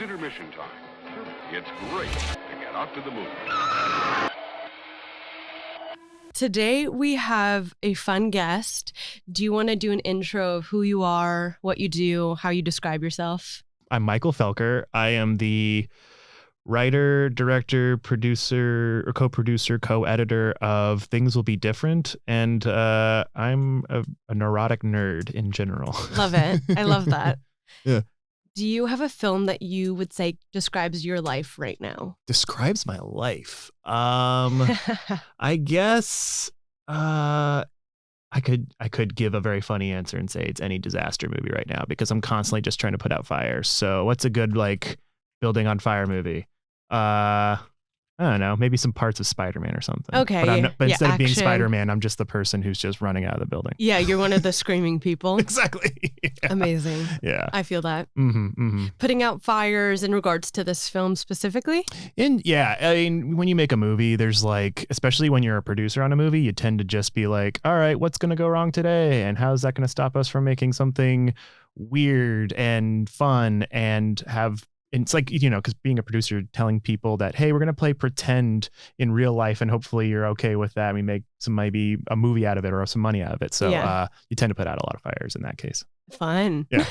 intermission time. It's great to get out to the movies. Today we have a fun guest. Do you want to do an intro of who you are, what you do, how you describe yourself? I'm Michael Felker. I am the writer, director, producer, or co-producer, co-editor of Things Will Be Different. And I'm a neurotic nerd in general. Love it. I love that. Yeah. Do you have a film that you would say describes your life right now? Describes my life. I guess I could give a very funny answer and say it's any disaster movie right now because I'm constantly just trying to put out fires. So what's a good like building on fire movie? I don't know, maybe some parts of Spider-Man or something. Okay. But instead of being Spider-Man, I'm just the person who's just running out of the building. Yeah, you're one of the screaming people. Exactly. Yeah. Amazing. Yeah. I feel that. Mm-hmm, mm-hmm. Putting out fires in regards to this film specifically? I mean, when you make a movie, there's like, especially when you're a producer on a movie, you tend to just be like, all right, what's going to go wrong today? And how is that going to stop us from making something weird and fun and have. And it's like, you know, because being a producer, telling people that, hey, we're going to play pretend in real life and hopefully you're okay with that. We make maybe a movie out of it or some money out of it. So you tend to put out a lot of fires in that case. Fun. Yeah.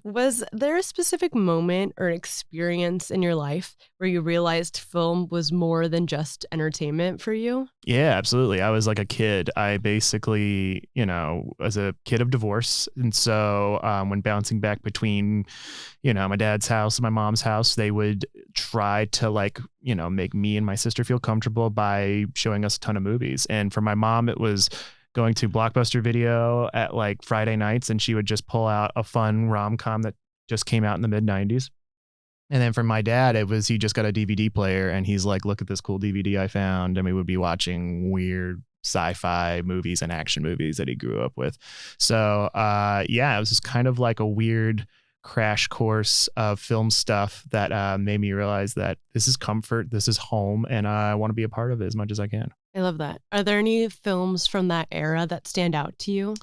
Was there a specific moment or experience in your life where you realized film was more than just entertainment for you? Yeah, absolutely. I was like a kid. I basically, you know, was a kid of divorce. And so when bouncing back between, you know, my dad's house and my mom's house, they would try to like, you know, make me and my sister feel comfortable by showing us a ton of movies. And for my mom, it was going to Blockbuster Video at like Friday nights, and she would just pull out a fun rom-com that just came out in the mid-90s. And then for my dad, it was he just got a DVD player, and he's like, look at this cool DVD I found. And we would be watching weird sci-fi movies and action movies that he grew up with. So it was just kind of like a weird crash course of film stuff that made me realize that this is comfort, this is home, and I want to be a part of it as much as I can. I love that. Are there any films from that era that stand out to you?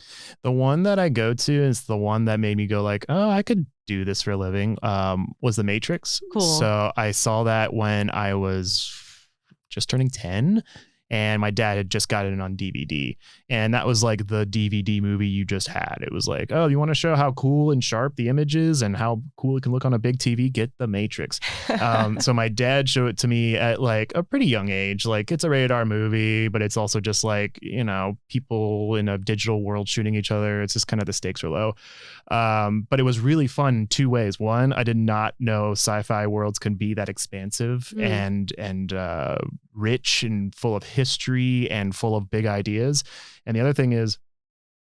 The one that I go to is the one that made me go like, oh, I could do this for a living, was The Matrix. Cool. So I saw that when I was just turning 10. And my dad had just gotten it on DVD. And that was like the DVD movie you just had. It was like, oh, you want to show how cool and sharp the image is and how cool it can look on a big TV? Get The Matrix. So my dad showed it to me at like a pretty young age. Like it's a rated R movie, but it's also just like, you know, people in a digital world shooting each other. It's just kind of the stakes are low. But it was really fun in two ways. One, I did not know sci-fi worlds can be that expansive and rich and full of history and full of big ideas. And the other thing is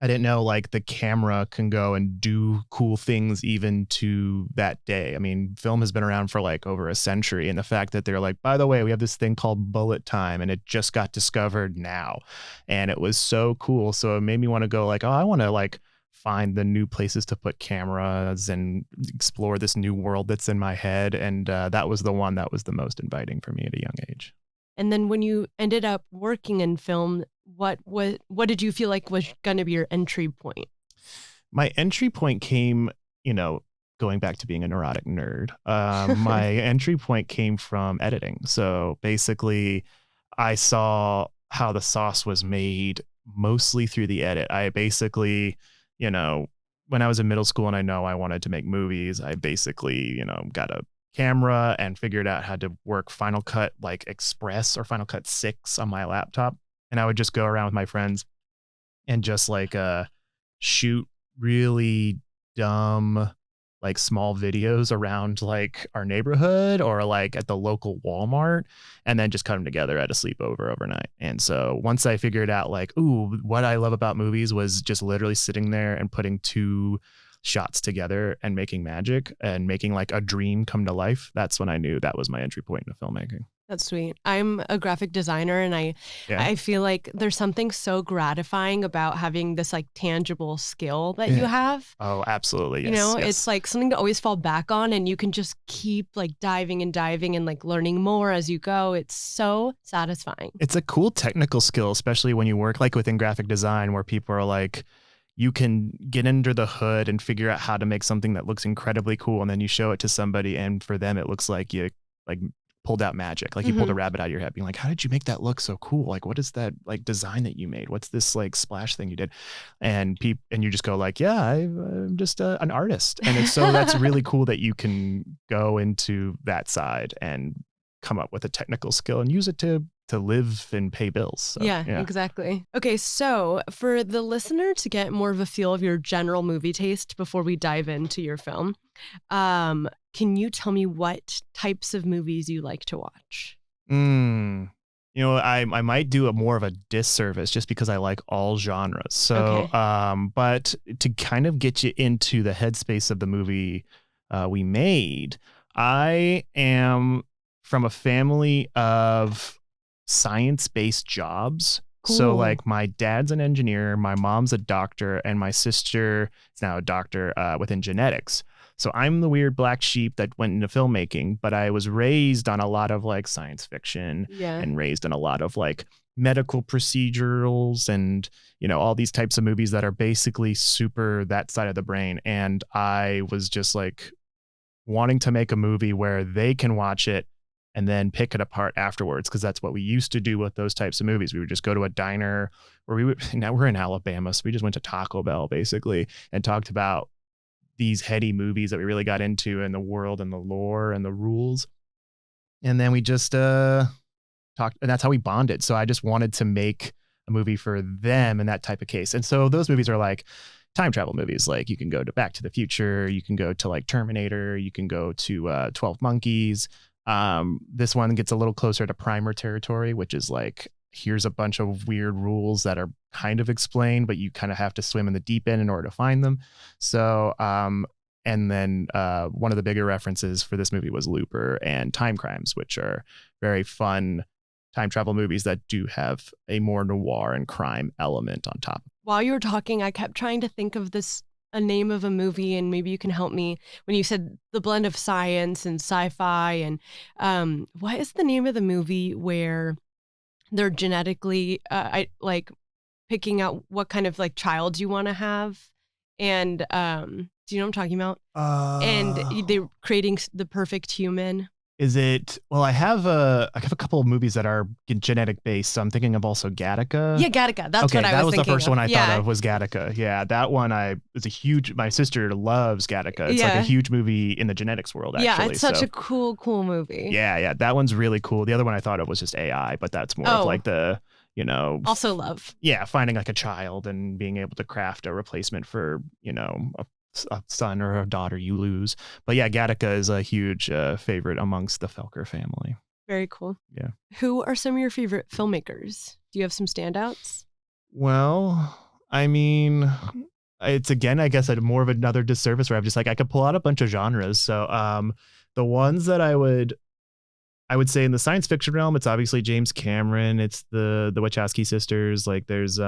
I didn't know like the camera can go and do cool things even to that day. I mean, film has been around for like over a century, and the fact that they're like, by the way, we have this thing called bullet time and it just got discovered now. And it was so cool. So it made me want to go like, oh, I want to like find the new places to put cameras and explore this new world that's in my head. And that was the one that was the most inviting for me at a young age. And then when you ended up working in film, what did you feel like was going to be your entry point? My entry point came, you know, going back to being a neurotic nerd. My entry point came from editing. So basically, I saw how the sauce was made mostly through the edit. I basically, you know, when I was in middle school and I know I wanted to make movies, I basically, you know, got a camera and figured out how to work Final Cut like Express or Final Cut 6 on my laptop. And I would just go around with my friends and just like shoot really dumb like small videos around like our neighborhood or like at the local Walmart, and then just cut them together at a sleepover overnight. And so once I figured out like, ooh, what I love about movies was just literally sitting there and putting two shots together and making magic and making like a dream come to life. That's when I knew that was my entry point into filmmaking. That's sweet. I'm a graphic designer, and I feel like there's something so gratifying about having this like tangible skill that you have. Oh, absolutely. Yes, you know, yes. It's like something to always fall back on, and you can just keep like diving and like learning more as you go. It's so satisfying. It's a cool technical skill, especially when you work like within graphic design where people are like, you can get under the hood and figure out how to make something that looks incredibly cool. And then you show it to somebody, and for them, it looks like you like pulled out magic. Like you pulled a rabbit out of your hat, being like, how did you make that look so cool? Like, what is that like design that you made? What's this like splash thing you did? And you just go like, yeah, I'm just an artist. And it's so that's really cool that you can go into that side and come up with a technical skill and use it to live and pay bills. So, yeah, exactly. Okay, so for the listener to get more of a feel of your general movie taste before we dive into your film, can you tell me what types of movies you like to watch? You know, I might do more of a disservice just because I like all genres. So, but to kind of get you into the headspace of the movie we made, I am from a family of science-based jobs. Cool. So like my dad's an engineer, my mom's a doctor, and my sister is now a doctor within genetics. So I'm the weird black sheep that went into filmmaking, but I was raised on a lot of like science fiction and raised in a lot of like medical procedurals and, you know, all these types of movies that are basically super that side of the brain. And I was just like wanting to make a movie where they can watch it and then pick it apart afterwards, because that's what we used to do with those types of movies. We would just go to a diner, or now we're in Alabama, so we just went to Taco Bell basically and talked about these heady movies that we really got into, and the world and the lore and the rules. And then we just talked, and that's how we bonded. So I just wanted to make a movie for them in that type of case. And so those movies are like time travel movies. Like you can go to Back to the Future, you can go to like Terminator, you can go to 12 Monkeys. This one gets a little closer to Primer territory, which is like, here's a bunch of weird rules that are kind of explained, but you kind of have to swim in the deep end in order to find them. So, and then one of the bigger references for this movie was Looper and Time Crimes, which are very fun time travel movies that do have a more noir and crime element on top. While you were talking, I kept trying to think of a name of a movie, and maybe you can help me when you said the blend of science and sci-fi. And what is the name of the movie where they're genetically like picking out what kind of like child you want to have? And do you know what I'm talking about? And they're creating the perfect human. Is it? Well, I have a couple of movies that are genetic based. So I'm thinking of also Gattaca. Yeah, Gattaca. That's what I was thinking. That was the first of. one I thought of was Gattaca. Yeah, that one is a huge. My sister loves Gattaca. It's like a huge movie in the genetics world. Actually, yeah, it's such a cool movie. Yeah, that one's really cool. The other one I thought of was just AI, but that's more of like the, you know, also love. Yeah, finding like a child and being able to craft a replacement for, you know, a son or a daughter you lose. But yeah, Gattaca is a huge favorite amongst the Felker family. Very cool. Yeah. Who are some of your favorite filmmakers? Do you have some standouts? Well, I mean, it's again, I guess, more of another disservice where I'm just like, I could pull out a bunch of genres. So the ones that I would say in the science fiction realm, it's obviously James Cameron. It's the Wachowski sisters. Like there's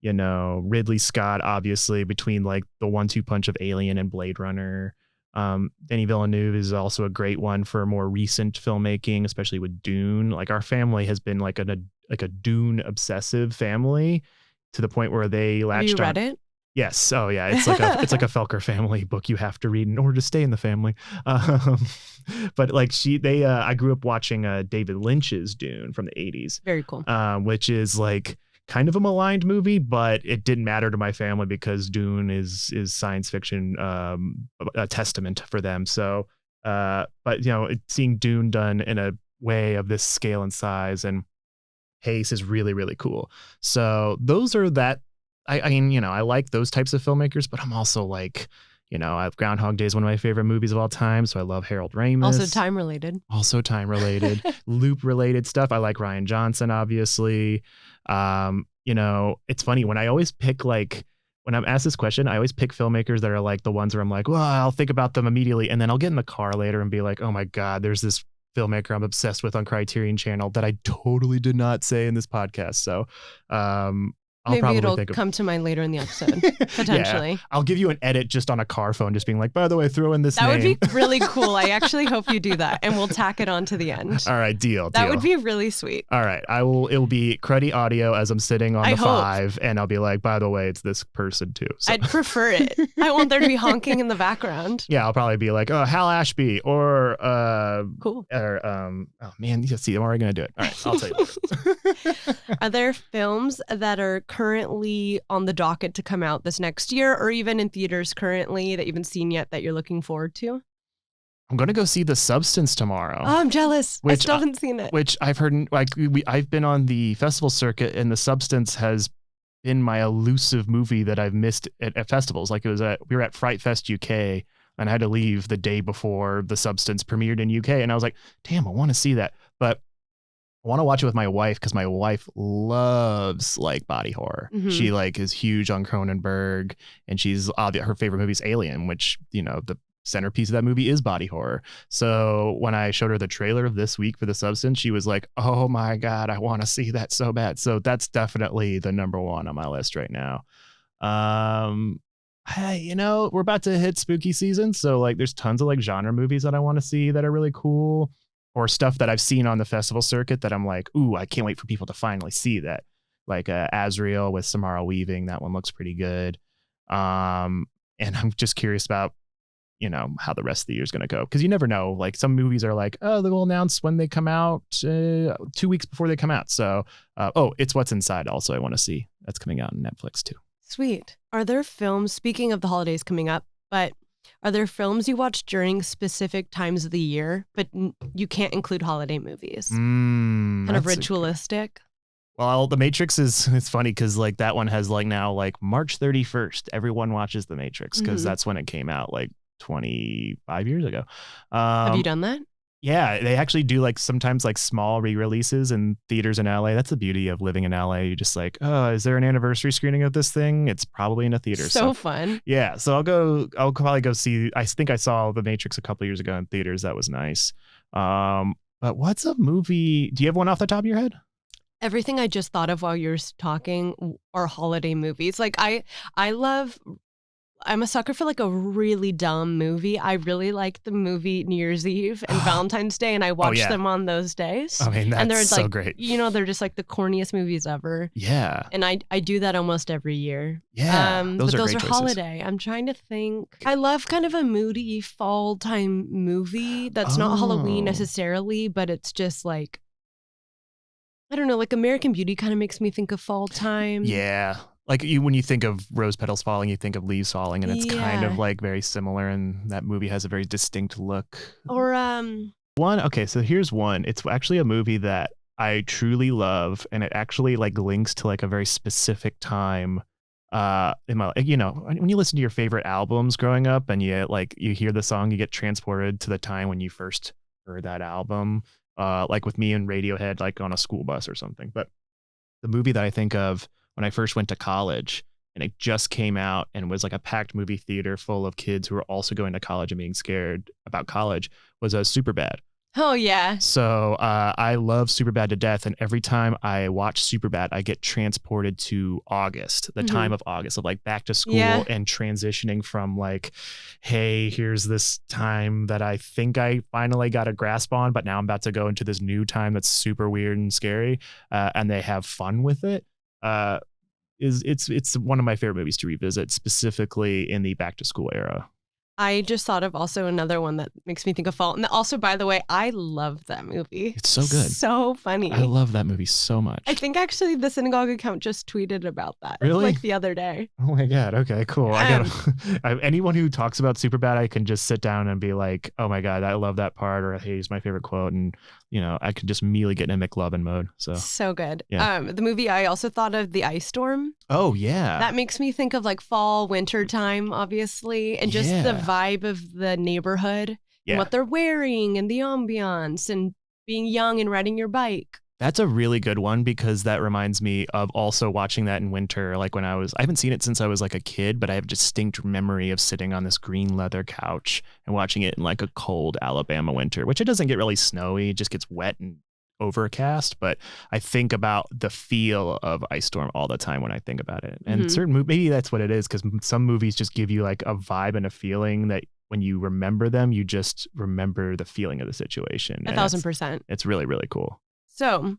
you know, Ridley Scott, obviously, between like the 1-2 punch of Alien and Blade Runner. Denis Villeneuve is also a great one for more recent filmmaking, especially with Dune. Like our family has been like a Dune obsessive family to the point where they latched on. Have you read it? Yes. Oh yeah. It's like a Felker family book you have to read in order to stay in the family. But like I grew up watching David Lynch's Dune from the 80s. Very cool. Which is like kind of a maligned movie, but it didn't matter to my family because Dune is science fiction, a testament for them. So, but you know, seeing Dune done in a way of this scale and size and pace is really, really cool. So those are that. I mean, you know, I like those types of filmmakers, but I'm also like, you know, Groundhog Day is one of my favorite movies of all time. So I love Harold Ramis. Also time related. Loop related stuff. I like Ryan Johnson, obviously. You know, it's funny when I always pick like, when I'm asked this question, I always pick filmmakers that are like the ones where I'm like, well, I'll think about them immediately. And then I'll get in the car later and be like, oh my God, there's this filmmaker I'm obsessed with on Criterion Channel that I totally did not say in this podcast. So, I'll Maybe probably it'll think of come to mind later in the episode, potentially. Yeah, I'll give you an edit just on a car phone, just being like, by the way, throw in this That name. would be really cool. I actually hope you do that, and we'll tack it on to the end. All right, deal. That would be really sweet. All right, I will. It'll be cruddy audio as I'm sitting on I the hope. 5, and I'll be like, by the way, it's this person too. So. I'd prefer it. I want there to be honking in the background. Yeah, I'll probably be like, oh, Hal Ashby or Cool. or oh man, you see, I'm already gonna do it. All right, I'll tell you. Are there films that are currently on the docket to come out this next year, or even in theaters currently that you haven't seen yet that you're looking forward to? I'm gonna go see The Substance tomorrow. Oh, I'm jealous. I still haven't seen it. Which I've heard, like I've been on the festival circuit, and The Substance has been my elusive movie that I've missed at festivals. Like we were at Fright Fest UK, and I had to leave the day before The Substance premiered in UK, and I was like, damn, I want to see that, but I want to watch it with my wife because my wife loves like body horror. Mhm. She like is huge on Cronenberg, and she's her favorite movie is Alien, which the centerpiece of that movie is body horror. So when I showed her the trailer of this week for The Substance, she was like, "Oh my god, I want to see that so bad." So that's definitely the number one on my list right now. Hey, we're about to hit spooky season, so like there's tons of like genre movies that I want to see that are really cool, or stuff that I've seen on the festival circuit that I'm like, ooh, I can't wait for people to finally see that. Like Azrael with Samara Weaving, that one looks pretty good. And I'm just curious about, how the rest of the year is going to go. Because you never know. Like some movies are like, oh, they will announce when they come out 2 weeks before they come out. So, It's What's Inside also I want to see. That's coming out on Netflix too. Sweet. Are there films, speaking of the holidays coming up, but are there films you watch during specific times of the year, but you can't include holiday movies? Kind of ritualistic. Well, The Matrix it's funny because like that one has like now like March 31st. Everyone watches The Matrix because that's when it came out like 25 years ago. Have you done that? Yeah, they actually do like sometimes like small re-releases in theaters in LA. That's the beauty of living in LA. You're just like, oh, is there an anniversary screening of this thing? It's probably in a theater. So fun. Yeah, so I'll probably go see. I think I saw The Matrix a couple years ago in theaters. That was nice. But what's a movie? Do you have one off the top of your head? Everything I just thought of while you're talking are holiday movies. Like I'm a sucker for like a really dumb movie. I really like the movie New Year's Eve and Valentine's Day, and I watch them on those days. I mean, and they're so like, great. They're just like the corniest movies ever. Yeah. And I do that almost every year. Yeah. Those are great holiday. I'm trying to think. I love kind of a moody fall time movie that's not Halloween necessarily, but it's just like, I don't know, like American Beauty kind of makes me think of fall time. Yeah. Like when you think of rose petals falling, you think of leaves falling, and it's kind of like very similar. And that movie has a very distinct look. Or Okay, so here's one. It's actually a movie that I truly love, and it actually like links to like a very specific time. In my, when you listen to your favorite albums growing up, and you hear the song, you get transported to the time when you first heard that album. Like with me and Radiohead, like on a school bus or something. But the movie that I think of when I first went to college, and it just came out and was like a packed movie theater full of kids who were also going to college and being scared about college, was Superbad. Oh, yeah. So I love Superbad to death. And every time I watch Superbad, I get transported to August, the time of August, of like back to school and transitioning from like, hey, here's this time that I think I finally got a grasp on, but now I'm about to go into this new time that's super weird and scary. And they have fun with it. It's one of my favorite movies to revisit, specifically in the back to school era. I just thought of also another one that makes me think of fall. And also, by the way, I love that movie. It's so good. So funny. I love that movie so much. I think actually the Synagogue account just tweeted about that. Really? Like the other day. Oh my God. Okay, cool. Anyone who talks about Superbad, I can just sit down and be like, oh my God, I love that part, or hey, it's my favorite quote. And, I could just immediately get in McLovin mode. So good. Yeah. The movie I also thought of, The Ice Storm. Oh, yeah. That makes me think of like fall, winter time, obviously, and just the vibe of the neighborhood and what they're wearing and the ambiance and being young and riding your bike. That's a really good one, because that reminds me of also watching that in winter. Like I haven't seen it since I was like a kid, but I have a distinct memory of sitting on this green leather couch and watching it in like a cold Alabama winter, which it doesn't get really snowy. It just gets wet and overcast, but I think about the feel of Ice Storm all the time when I think about it. And Mhm. certain maybe that's what it is, because some movies just give you like a vibe and a feeling that when you remember them, you just remember the feeling of the situation. And 1,000%. it's really, really cool. So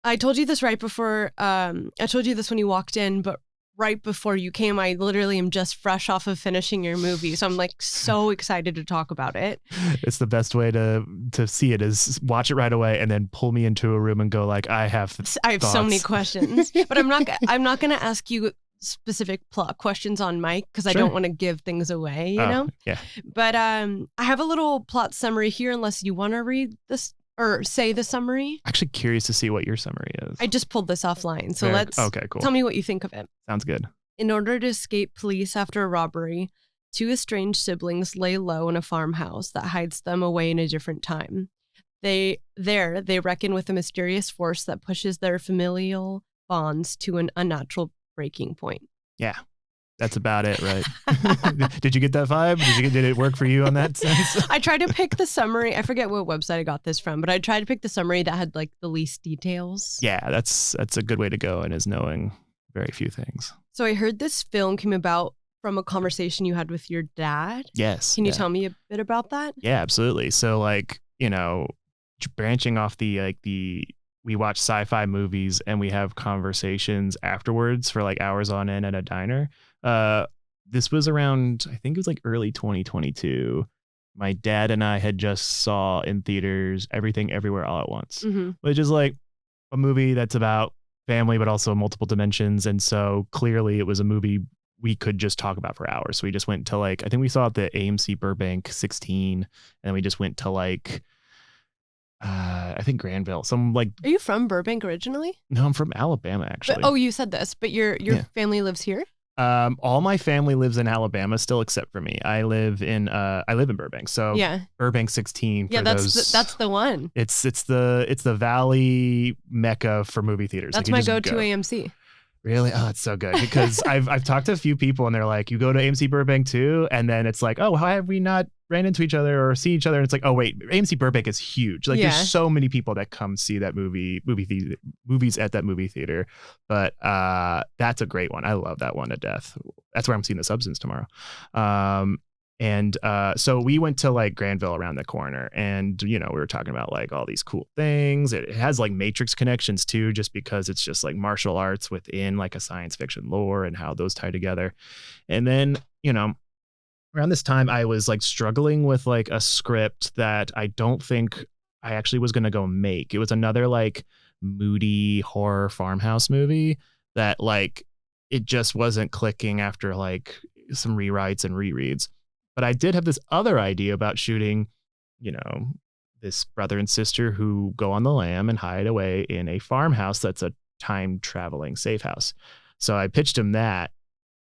I told you this right before, I told you this when you walked in, but right before you came, I literally am just fresh off of finishing your movie. So I'm like so excited to talk about it. It's the best way to see it is watch it right away and then pull me into a room and go like, I have so many thoughts. questions, but I'm not going to ask you specific plot questions on Mike because I Sure. don't want to give things away, you know? Yeah. But I have a little plot summary here unless you want to read this or say the summary. Actually curious to see what your summary is. I just pulled this offline. So Okay, cool. tell me what you think of it. Sounds good. In order to escape police after a robbery, two estranged siblings lay low in a farmhouse that hides them away in a different time. They reckon with a mysterious force that pushes their familial bonds to an unnatural breaking point. Yeah. That's about it, right? Did you get that vibe? Did it work for you on that sense? I tried to pick the summary. I forget what website I got this from, but I tried to pick the summary that had like the least details. Yeah, that's a good way to go, and is knowing very few things. So I heard this film came about from a conversation you had with your dad. Yes. Can you tell me a bit about that? Yeah, absolutely. So like, branching off we watch sci-fi movies and we have conversations afterwards for like hours on end at a diner. This was around, I think it was like early 2022. My dad and I had just saw in theaters Everything Everywhere All at Once, which is like a movie that's about family, but also multiple dimensions. And so clearly it was a movie we could just talk about for hours. So we just went to like, I think we saw it at the AMC Burbank 16, and we just went to like, I think Granville. Some like. Are you from Burbank originally? No, I'm from Alabama actually. But, you said this, but your family lives here? All my family lives in Alabama still, except for me. I live in Burbank. So yeah, Burbank 16. Yeah, that's the one. It's the Valley Mecca for movie theaters. That's like my go-to AMC. Really? Oh, it's so good because I've talked to a few people and they're like, you go to AMC Burbank too, and then it's like, oh, how have we not ran into each other or see each other? And it's like, oh wait, AMC Burbank is huge. Like there's so many people that come see that movies at that movie theater. But that's a great one. I love that one to death. That's where I'm seeing The Substance tomorrow. And so we went to like Granville around the corner, and we were talking about like all these cool things. It has like Matrix connections too, just because it's just like martial arts within like a science fiction lore and how those tie together. And then, around this time I was like struggling with like a script that I don't think I actually was going to go make. It was another like moody horror farmhouse movie that like, it just wasn't clicking after like some rewrites and rereads. But I did have this other idea about shooting, this brother and sister who go on the lam and hide away in a farmhouse that's a time traveling safe house. So I pitched him that,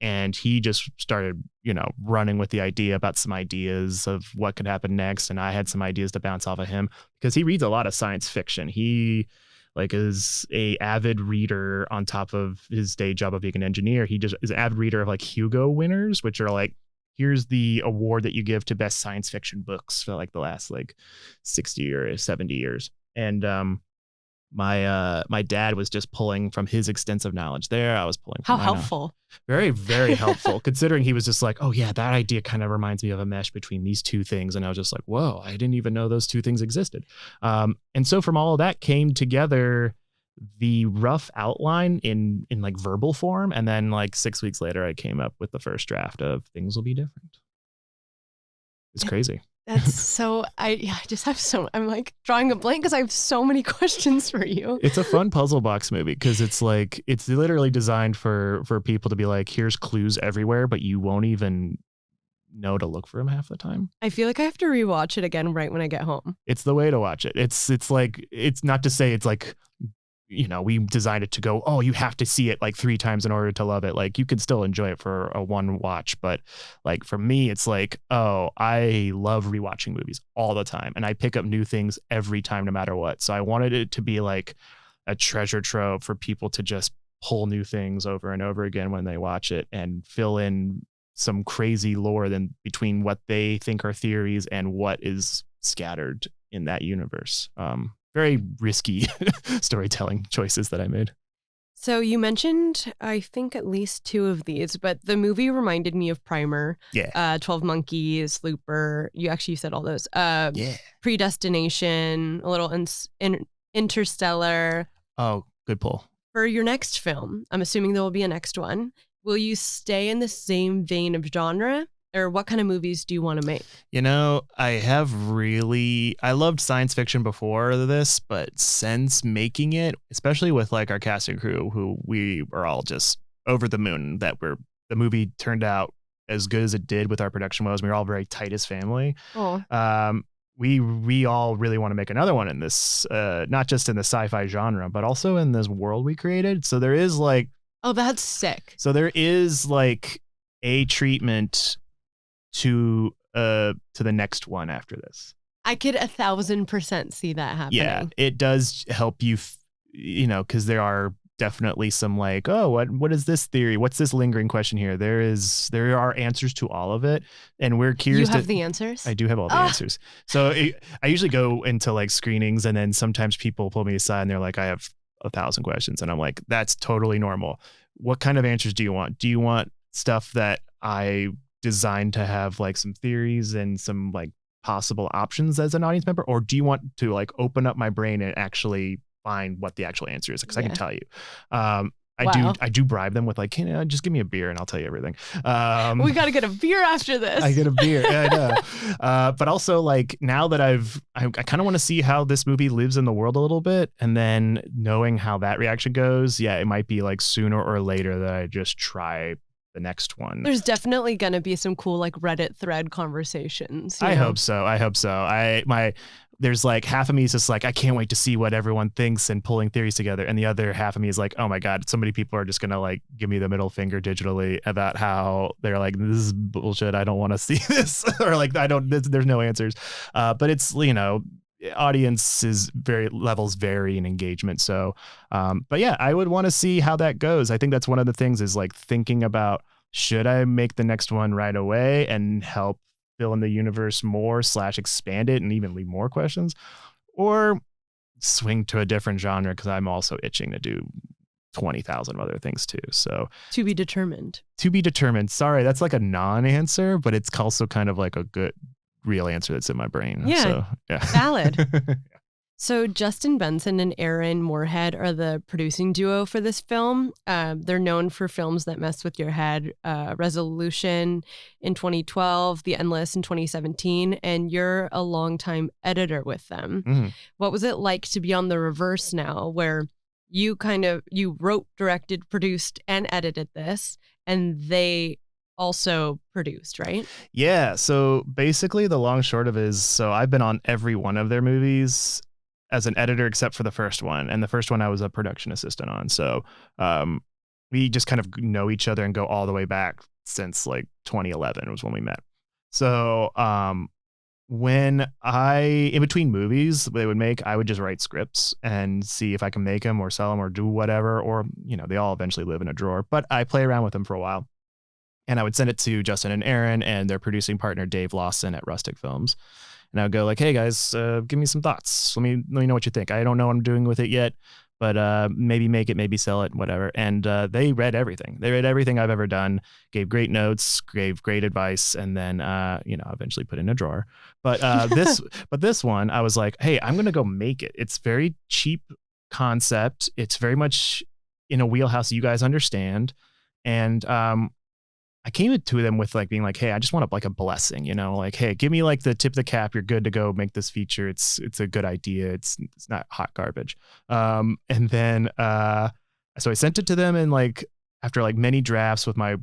and he just started, running with the idea about some ideas of what could happen next. And I had some ideas to bounce off of him because he reads a lot of science fiction. He like is a avid reader on top of his day job of being an engineer. He just is an avid reader of like Hugo winners, which are like, here's the award that you give to best science fiction books for like the last like 60 or 70 years. And my dad was just pulling from his extensive knowledge there. I was pulling from How helpful. Very, very helpful, considering he was just like, oh yeah, that idea kind of reminds me of a mesh between these two things. And I was just like, whoa, I didn't even know those two things existed. And so from all of that came together the rough outline in like verbal form. And then like 6 weeks later, I came up with the first draft of Things Will Be Different. It's crazy. That's so, I'm like drawing a blank because I have so many questions for you. It's a fun puzzle box movie because it's like, it's literally designed for people to be like, here's clues everywhere, but you won't even know to look for them half the time. I feel like I have to rewatch it again right when I get home. It's the way to watch it. It's like, it's not to say it's like, we designed it to go, oh, you have to see it like 3 times in order to love it. Like you could still enjoy it for a one watch. But like for me, it's like, oh, I love rewatching movies all the time. And I pick up new things every time, no matter what. So I wanted it to be like a treasure trove for people to just pull new things over and over again when they watch it and fill in some crazy lore then between what they think are theories and what is scattered in that universe. very risky storytelling choices that I made. So you mentioned, I think, at least 2 of these, but the movie reminded me of Primer. Yeah. 12 Monkeys, Looper. You said all those. Yeah. Predestination, a little Interstellar. Oh, good pull. For your next film, I'm assuming there will be a next one. Will you stay in the same vein of genre? Or what kind of movies do you want to make? You know, I loved science fiction before this, but since making it, especially with like our cast and crew, who we are all just over the moon that the movie turned out as good as it did with our production was. We were all very tight as family. Oh. We all really want to make another one in this, not just in the sci-fi genre, but also in this world we created. So there is like, oh, that's sick. So there is like a treatment to the next one after this. I could 1,000% see that happening. Yeah, it does help you, because there are definitely some like, oh, what is this theory? What's this lingering question here? There are answers to all of it, and we're curious. You have the answers? I do have all the answers. So I usually go into like screenings, and then sometimes people pull me aside and they're like, I have 1,000 questions, and I'm like, that's totally normal. What kind of answers do you want? Do you want stuff that I designed to have like some theories and some like possible options as an audience member, or do you want to like open up my brain and actually find what the actual answer is? Because I can tell you. I do bribe them with like, just give me a beer and I'll tell you everything. We got to get a beer after this. I get a beer. Yeah, I know. But also like now that I kind of want to see how this movie lives in the world a little bit, and then knowing how that reaction goes. Yeah, it might be like sooner or later that I just try the next one. There's definitely going to be some cool like Reddit thread conversations. I hope so. There's like half of me is just like, I can't wait to see what everyone thinks and pulling theories together. And the other half of me is like, oh my God, so many people are just going to like give me the middle finger digitally about how they're like, this is bullshit. I don't want to see this. Or like, there's no answers. But it's, audiences levels vary in engagement. So, but yeah, I would want to see how that goes. I think that's one of the things is like thinking about, should I make the next one right away and help fill in the universe more / expand it and even leave more questions, or swing to a different genre? Cause I'm also itching to do 20,000 other things too. So to be determined. Sorry. That's like a non-answer, but it's also kind of like a good real answer that's in my brain. Yeah. So, yeah. Valid. So Justin Benson and Aaron Moorhead are the producing duo for this film. They're known for films that mess with your head. Resolution in 2012, The Endless in 2017, and you're a longtime editor with them. Mm-hmm. What was it like to be on the reverse now, where you wrote, directed, produced, and edited this, and they also produced, right? Yeah. So basically the long short of it is, so I've been on every one of their movies as an editor, except for the first one. And the first one I was a production assistant on. So we just kind of know each other and go all the way back since like 2011 was when we met. So when in between movies they would make, I would just write scripts and see if I can make them or sell them or do whatever, or, they all eventually live in a drawer, but I play around with them for a while. And I would send it to Justin and Aaron and their producing partner, Dave Lawson at Rustic Films. And I would go like, hey guys, give me some thoughts. Let me know what you think. I don't know what I'm doing with it yet, but maybe make it, maybe sell it, whatever. And they read everything. They read everything I've ever done, gave great notes, gave great advice, and then, eventually put in a drawer. But this one, I was like, hey, I'm going to go make it. It's very cheap concept. It's very much in a wheelhouse you guys understand. And I came to them with like being like, hey, I just want a blessing, like, hey, give me like the tip of the cap. You're good to go make this feature. It's a good idea. It's not hot garbage. And then so I sent it to them, and like after like many drafts with my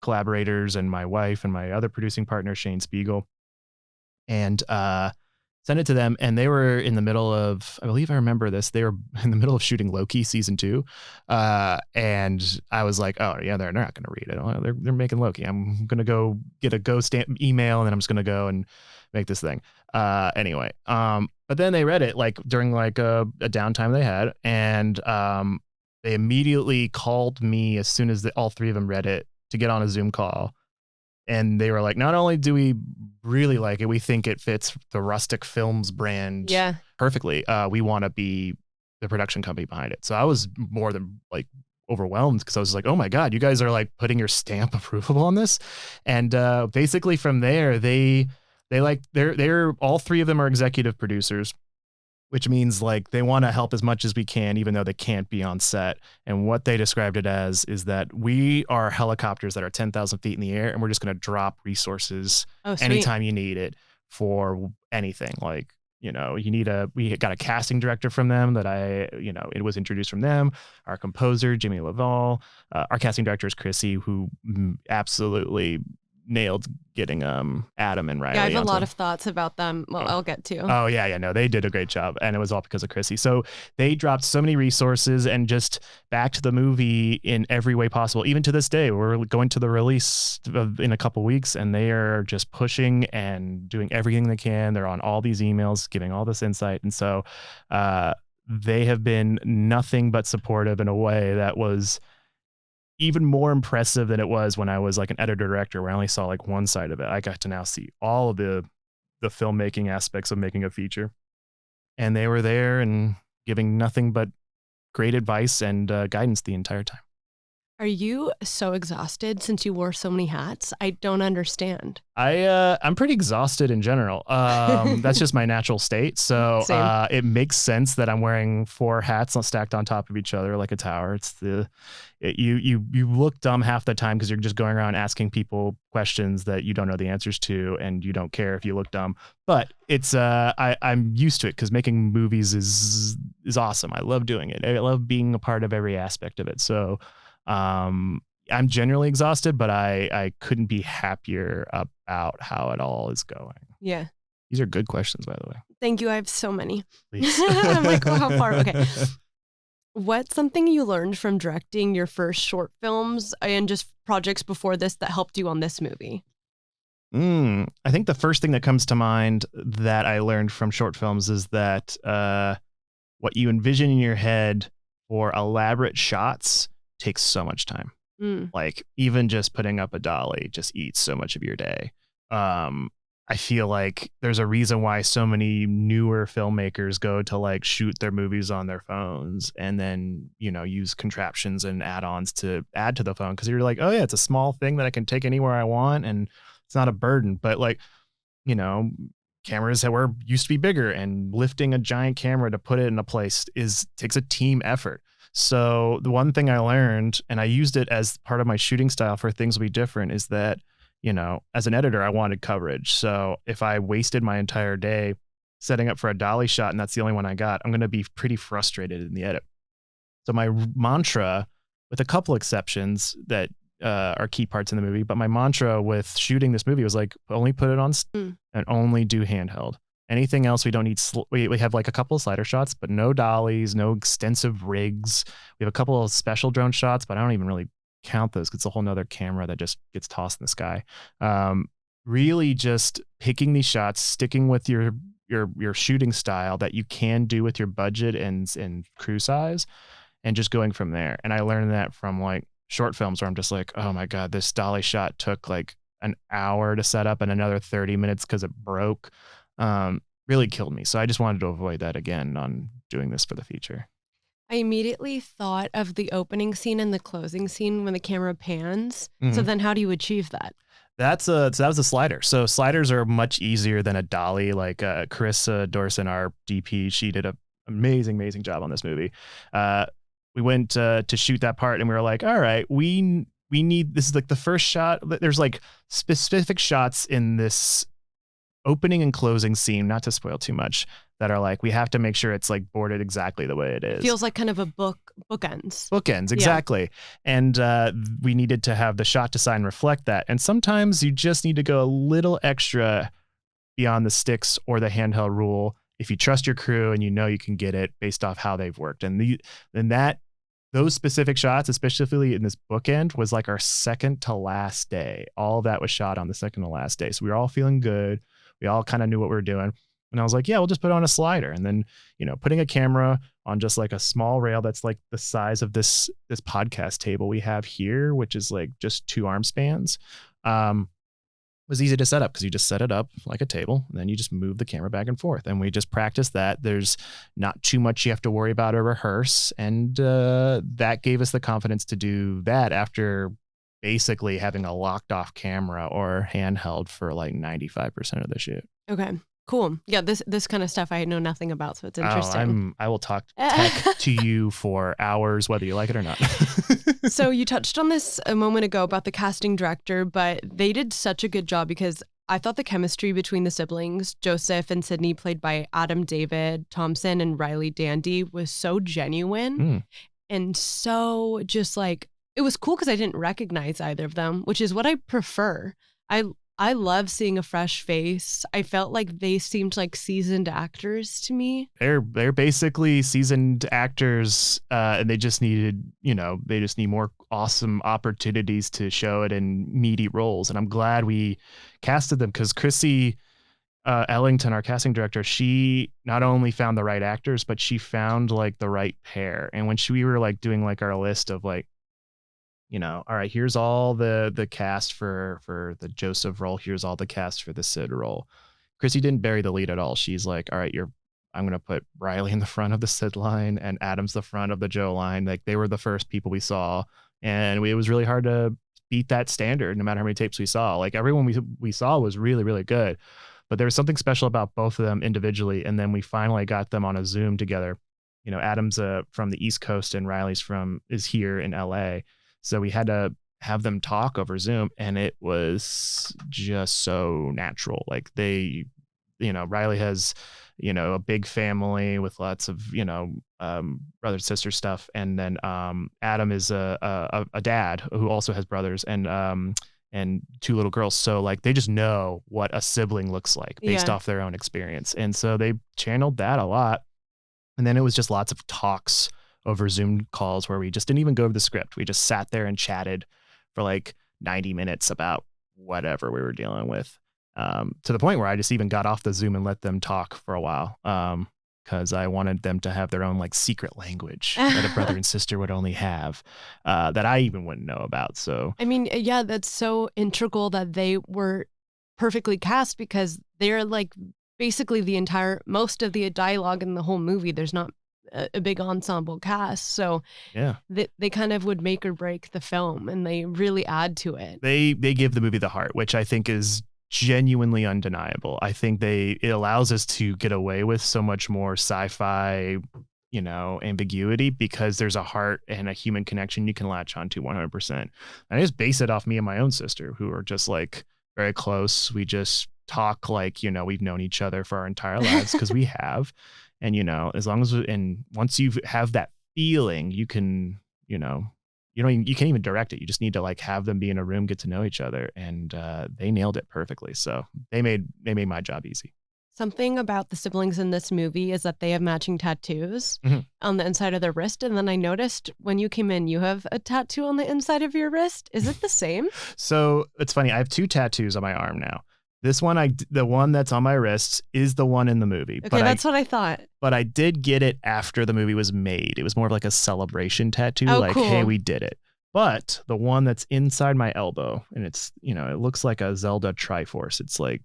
collaborators and my wife and my other producing partner Shane Spiegel, and sent it to them, and they were in the middle of, I believe I remember this, they were in the middle of shooting Loki season 2. And I was like, oh yeah, they're not going to read it. Oh, they're making Loki. I'm going to go get a go stamp email, and then I'm just going to go and make this thing. Anyway. But then they read it like during like a downtime they had. And they immediately called me as soon as all 3 of them read it to get on a Zoom call. And they were like, not only do we really like it, we think it fits the Rustic Films brand perfectly. We want to be the production company behind it. So I was more than like overwhelmed because I was like, oh my God, you guys are like putting your stamp approval on this. And basically from there, they're all three of them are executive producers, which means like they want to help as much as we can, even though they can't be on set. And what they described it as is that we are helicopters that are 10,000 feet in the air, and we're just going to drop resources anytime you need it for anything. Like, we got a casting director from them that it was introduced from them. Our composer, Jimmy Laval, our casting director is Chrissy, who absolutely nailed getting Adam and Riley. Yeah, I have a lot of thoughts about them. Well, I'll get to. Oh yeah, no, they did a great job, and it was all because of Chrissy. So they dropped so many resources and just backed the movie in every way possible. Even to this day, we're going to the release in a couple weeks, and they are just pushing and doing everything they can. They're on all these emails, giving all this insight, and so they have been nothing but supportive in a way that was even more impressive than it was when I was like an editor director, where I only saw like one side of it. I got to now see all of the filmmaking aspects of making a feature, and they were there and giving nothing but great advice and guidance the entire time. Are you so exhausted since you wore so many hats? I don't understand. I'm pretty exhausted in general. That's just my natural state. So it makes sense that I'm wearing 4 hats stacked on top of each other like a tower. You look dumb half the time because you're just going around asking people questions that you don't know the answers to, and you don't care if you look dumb. But it's I'm used to it because making movies is awesome. I love doing it. I love being a part of every aspect of it. So I'm generally exhausted, but I couldn't be happier about how it all is going. Yeah. These are good questions, by the way. Thank you. I have so many. Please. I'm like, oh, how far? Okay. What's something you learned from directing your first short films and just projects before this that helped you on this movie? I think the first thing that comes to mind that I learned from short films is that what you envision in your head for elaborate shots takes so much time. Like even just putting up a dolly just eats so much of your day. I feel like there's a reason why so many newer filmmakers go to like shoot their movies on their phones and then, use contraptions and add-ons to add to the phone. Cause you're like, oh yeah, it's a small thing that I can take anywhere I want and it's not a burden. But like, cameras that used to be bigger, and lifting a giant camera to put it in a place takes a team effort. So the one thing I learned, and I used it as part of my shooting style for Things Will Be Different, is that, as an editor, I wanted coverage. So if I wasted my entire day setting up for a dolly shot and that's the only one I got, I'm going to be pretty frustrated in the edit. So my mantra, with a couple exceptions that are key parts in the movie, but my mantra with shooting this movie was like, only put it on and only do handheld. Anything else, we don't need. We have like a couple of slider shots, but no dollies, no extensive rigs. We have a couple of special drone shots, but I don't even really count those because it's a whole nother camera that just gets tossed in the sky. Really just picking these shots, sticking with your shooting style that you can do with your budget and crew size, and just going from there. And I learned that from like short films where I'm just like, oh my God, this dolly shot took like an hour to set up and another 30 minutes because it broke. Really killed me. So I just wanted to avoid that again on doing this for the feature. I immediately thought of the opening scene and the closing scene when the camera pans. So then how do you achieve that? So that was a slider. So sliders are much easier than a dolly. Like Carissa Dorson, our DP, she did an amazing job on this movie. We went to shoot that part and we were like, all right, we need, this is like the first shot. There's like specific shots in this opening and closing scene, not to spoil too much, that are like, we have to make sure it's like boarded exactly the way it is. Feels like kind of a bookends. Bookends, exactly. Yeah. And we needed to have the shot design reflect that. And sometimes you just need to go a little extra beyond the sticks or the handheld rule if you trust your crew and you can get it based off how they've worked. And those specific shots, especially in this bookend, was like our second to last day. All of that was shot on the second to last day. So we were all feeling good. We all kind of knew what we were doing. And I was like, yeah, we'll just put on a slider. And then, putting a camera on just like a small rail that's like the size of this podcast table we have here, which is like just 2 arm spans. was easy to set up because you just set it up like a table and then you just move the camera back and forth. And we just practiced that. There's not too much you have to worry about or rehearse. And that gave us the confidence to do that after basically having a locked off camera or handheld for like 95% of the shoot. Okay. Cool. Yeah, this kind of stuff I know nothing about, so it's interesting. I will talk tech to you for hours, whether you like it or not. So you touched on this a moment ago about the casting director, but they did such a good job because I thought the chemistry between the siblings, Joseph and Sydney, played by Adam David Thompson and Riley Dandy, was so genuine and so just like, it was cool because I didn't recognize either of them, which is what I prefer. I love seeing a fresh face. I felt like they seemed like seasoned actors to me. They're basically seasoned actors, and they just need more awesome opportunities to show it in meaty roles. And I'm glad we casted them because Chrissy Ellington, our casting director, she not only found the right actors, but she found like the right pair. And when we were like doing like our list of like, all right, here's all the cast for the Joseph role. Here's all the cast for the Sid role. Chrissy didn't bury the lead at all. She's like, all right, I'm going to put Riley in the front of the Sid line and Adam's the front of the Joe line. Like they were the first people we saw. And it was really hard to beat that standard no matter how many tapes we saw. Like everyone we saw was really, really good. But there was something special about both of them individually. And then we finally got them on a Zoom together. Adam's from the East Coast and Riley's is here in LA. So we had to have them talk over Zoom and it was just so natural. Like Riley has, a big family with lots of, brother, sister stuff. And then Adam is a dad who also has brothers and two little girls. So like they just know what a sibling looks like based off their own experience. And so they channeled that a lot. And then it was just lots of talks over Zoom calls where we just didn't even go over the script. We just sat there and chatted for like 90 minutes about whatever we were dealing with, to the point where I just even got off the Zoom and let them talk for a while because I wanted them to have their own like secret language that a brother and sister would only have that I even wouldn't know about. So, I mean, yeah, that's so integral that they were perfectly cast because they're like basically most of the dialogue in the whole movie. There's not a big ensemble cast, so they kind of would make or break the film and they really add to it. They give the movie the heart, which I think is genuinely undeniable. I think it allows us to get away with so much more sci-fi ambiguity because there's a heart and a human connection you can latch onto 100%. I just base it off me and my own sister who are just like very close. We just talk like we've known each other for our entire lives because we have. And, as long as, and once you have that feeling, you can, you can't even direct it. You just need to like have them be in a room, get to know each other. And they nailed it perfectly. So they made my job easy. Something about the siblings in this movie is that they have matching tattoos on the inside of their wrist. And then I noticed when you came in, you have a tattoo on the inside of your wrist. Is it the same? So it's funny. I have two tattoos on my arm now. This one, the one that's on my wrist is the one in the movie. Okay, that's what I thought. But I did get it after the movie was made. It was more of like a celebration tattoo, cool. Hey, we did it. But the one that's inside my elbow, and it's, it looks like a Zelda Triforce. It's like,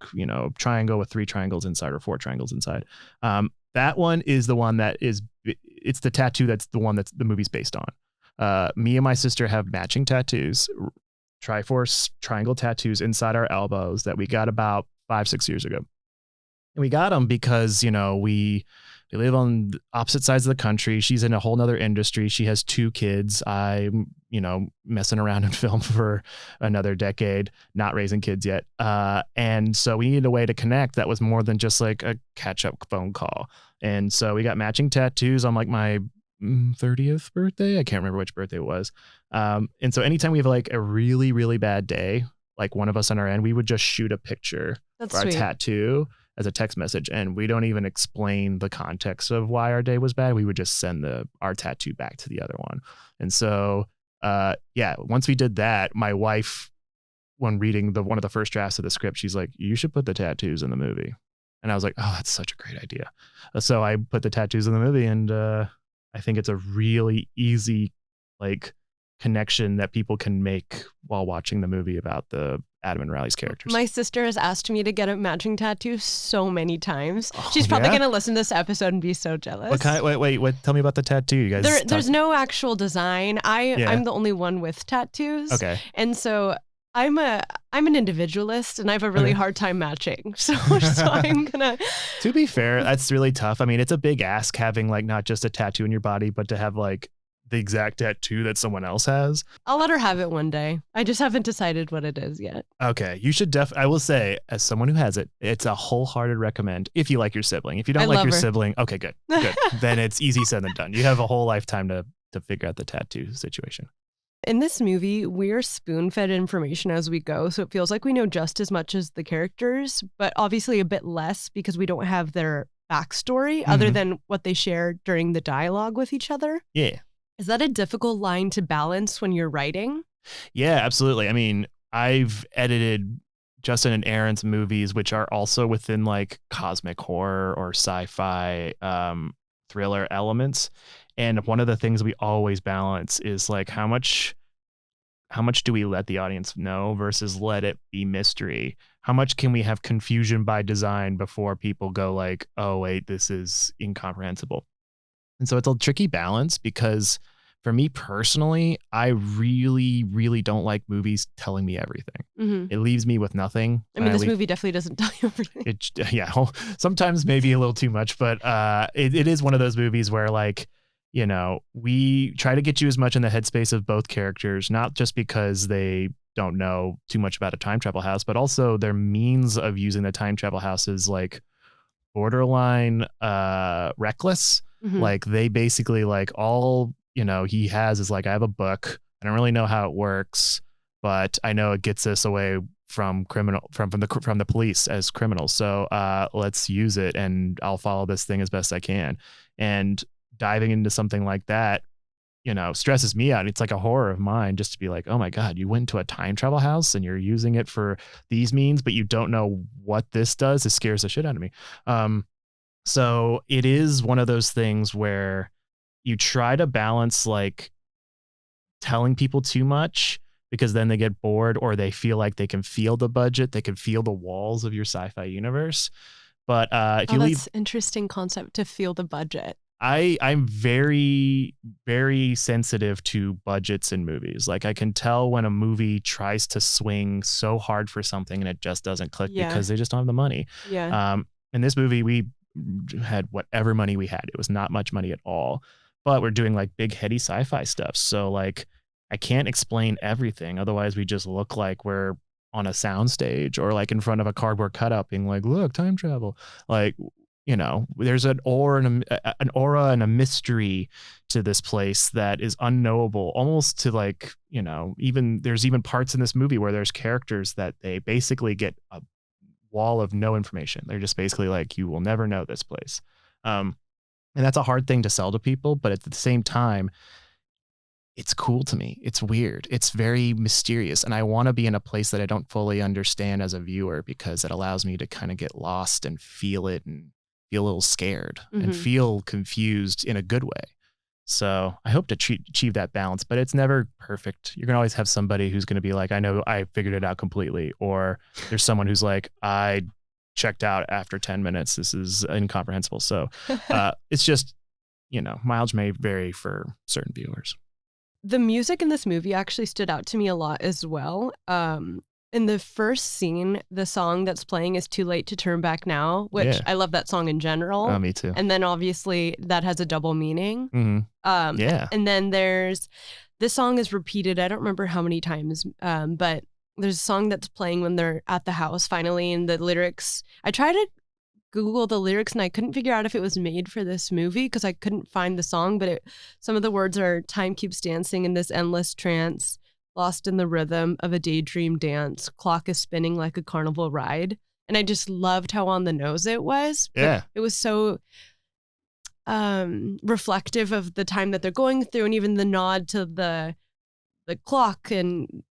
triangle with 3 triangles inside or 4 triangles inside. That one is the one it's the tattoo that's the one that's the movie's based on. Me and my sister have matching tattoos. Triforce triangle tattoos inside our elbows that we got about 5-6 years ago. And we got them because, we live on opposite sides of the country. She's in a whole nother industry. She has 2 kids. I'm, messing around in film for another decade, not raising kids yet. And so we needed a way to connect that was more than just like a catch-up phone call. And so we got matching tattoos on like my 30th birthday. I can't remember which birthday it was. And so anytime we have like a really, really bad day, like one of us on our end, we would just shoot a picture for our tattoo as a text message. And we don't even explain the context of why our day was bad. We would just send our tattoo back to the other one. And so, once we did that, my wife, when reading one of the first drafts of the script, she's like, you should put the tattoos in the movie. And I was like, oh, that's such a great idea. So I put the tattoos in the movie and, I think it's a really easy like connection that people can make while watching the movie about the Adam and Riley's characters. My sister has asked me to get a matching tattoo so many times. Oh, She's probably yeah? going to listen to this episode and be so jealous. What kind? Wait. Tell me about the tattoo, you guys. There's no actual design. I'm the only one with tattoos. Okay. And so I'm an individualist, and I have a really hard time matching. So I'm gonna. To be fair, that's really tough. I mean, it's a big ask having like not just a tattoo in your body, but to have like the exact tattoo that someone else has. I'll let her have it one day. I just haven't decided what it is yet. Okay, you should I will say, as someone who has it, it's a wholehearted recommend if you like your sibling. If you don't like your sibling, okay, good. Then it's easy said than done. You have a whole lifetime to figure out the tattoo situation. In this movie, we're spoon-fed information as we go, so it feels like we know just as much as the characters, but obviously a bit less because we don't have their backstory other than what they share during the dialogue with each other. Yeah. Is that a difficult line to balance when you're writing? Yeah, absolutely. I mean, I've edited Justin and Aaron's movies, which are also within like cosmic horror or sci-fi thriller elements. And one of the things we always balance is like how much do we let the audience know versus let it be mystery? How much can we have confusion by design before people go like, oh, wait, this is incomprehensible? And so it's a tricky balance because for me personally, I really, really don't like movies telling me everything. Mm-hmm. It leaves me with nothing. I mean, this movie definitely doesn't tell you everything. Yeah, sometimes maybe a little too much, but it is one of those movies where like, you know, we try to get you as much in the headspace of both characters, not just because they don't know too much about a time travel house, but also their means of using the time travel house is like borderline reckless. Mm-hmm. Like they basically like all, you know, he has is like, I have a book. I don't really know how it works, but I know it gets us away from the police as criminals. So let's use it and I'll follow this thing as best I can. And diving into something like that, you know, stresses me out. It's like a horror of mine just to be like, oh my God, you went to a time travel house and you're using it for these means, but you don't know what this does. It scares the shit out of me. So it is one of those things where you try to balance like telling people too much because then they get bored or they feel like they can feel the budget. They can feel the walls of your sci-fi universe. But if you leave, that's interesting concept to feel the budget. I'm very, very sensitive to budgets in movies. Like I can tell when a movie tries to swing so hard for something and it just doesn't click because they just don't have the money. Yeah. In this movie, we had whatever money we had. It was not much money at all, but we're doing like big heady sci-fi stuff. So like I can't explain everything. Otherwise we just look like we're on a soundstage or like in front of a cardboard cutout being like, look, time travel. Like, you know, there's an aura and a mystery to this place that is unknowable, almost to like, you know, there's even parts in this movie where there's characters that they basically get a wall of no information. They're just basically like, you will never know this place. And that's a hard thing to sell to people, but at the same time, it's cool to me. It's weird. It's very mysterious. And I want to be in a place that I don't fully understand as a viewer because it allows me to kind of get lost and feel it and feel a little scared and feel confused in a good way. So I hope to achieve that balance, but it's never perfect. You're going to always have somebody who's going to be like, I know I figured it out completely. Or there's someone who's like, I checked out after 10 minutes. This is incomprehensible. So it's just, you know, mileage may vary for certain viewers. The music in this movie actually stood out to me a lot as well. In the first scene, the song that's playing is Too Late to Turn Back Now, which I love that song in general. Oh, me too. And then obviously that has a double meaning. Mm-hmm. And then this song is repeated. I don't remember how many times, but there's a song that's playing when they're at the house finally. And the lyrics, I tried to Google the lyrics and I couldn't figure out if it was made for this movie because I couldn't find the song, but some of the words are time keeps dancing in this endless trance, lost in the rhythm of a daydream dance, clock is spinning like a carnival ride. And I just loved how on the nose it was. Yeah. It was so reflective of the time that they're going through and even the nod to the clock and